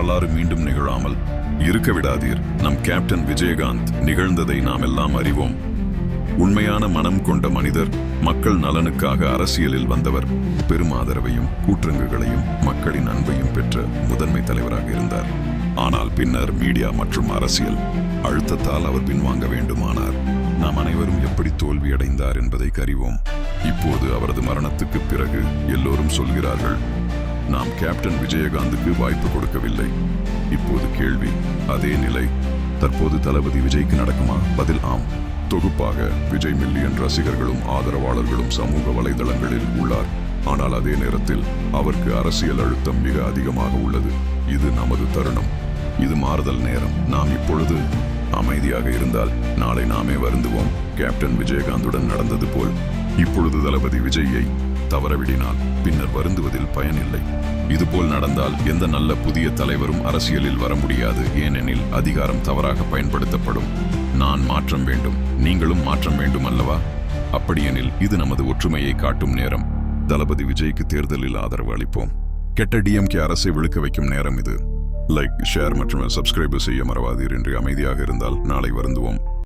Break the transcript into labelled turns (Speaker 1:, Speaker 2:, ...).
Speaker 1: வரலாறு மீண்டும் நிகழாமல் இருக்க விடாதீர். நம் கேப்டன் விஜயகாந்த் நிகழ்ந்ததை நாம் எல்லாம் அறிவோம். உண்மையான மனம் கொண்ட மனிதர், மக்கள் நலனுக்காக அரசியலில் வந்தவர். பெரும் ஆதரவையும் கூற்றங்குகளையும் மக்களின் அன்பையும் பெற்ற முதன்மை தலைவராக இருந்தார். ஆனால் பின்னர் மீடியா மற்றும் அரசியல் அழுத்தத்தால் அவர் பின்வாங்க வேண்டுமானார். நாம் அனைவரும் எப்படி தோல்வியடைந்தார் என்பதை அறிவோம். இப்போது அவரது மரணத்துக்கு பிறகு எல்லோரும் சொல்கிறார்கள், நாம் கேப்டன் விஜயகாந்துக்கு வாய்ப்பு கொடுக்கவில்லை. இப்போது கேள்வி, அதே நிலை தற்போது தளபதி விஜய்க்கு நடக்குமா? பதில் ஆம். தொகுப்பாக விஜய் மில்லியன் ரசிகர்களும் ஆதரவாளர்களும் சமூக வலைதளங்களில் உள்ளார். ஆனால் அதே நேரத்தில் அவருக்கு அரசியல் அழுத்தம் மிக அதிகமாக உள்ளது. இது நமது தருணம். இது மாறுதல் நேரம். நாம் இப்பொழுது அமைதியாக இருந்தால் நாளை நாமே வருந்துவோம். கேப்டன் விஜயகாந்துடன் நடந்தது போல் இப்பொழுது தளபதி விஜயை தவறவிடினால் பின்னர் வருந்துவதில் பயனில்லை. இதுபோல் நடந்தால் எந்த நல்ல புதிய தலைவரும் அரசியலில் வர முடியாது. ஏனெனில் அதிகாரம் தவறாக பயன்படுத்தப்படும். நான் மாற்றம் வேண்டும், நீங்களும் மாற்றம் வேண்டும் அல்லவா? அப்படியெனில் இது நமது ஒற்றுமையை காட்டும் நேரம். தளபதி விஜய்க்கு தேர்தலில் ஆதரவு அளிப்போம். கெட்ட டிஎம்கே அரசை விழுக்க வைக்கும் நேரம் இது. லைக், ஷேர் மற்றும் சப்ஸ்கிரைப் செய்ய மறவாதீர். என்று அமைதியாக இருந்தால் நாளை வருந்துவோம்.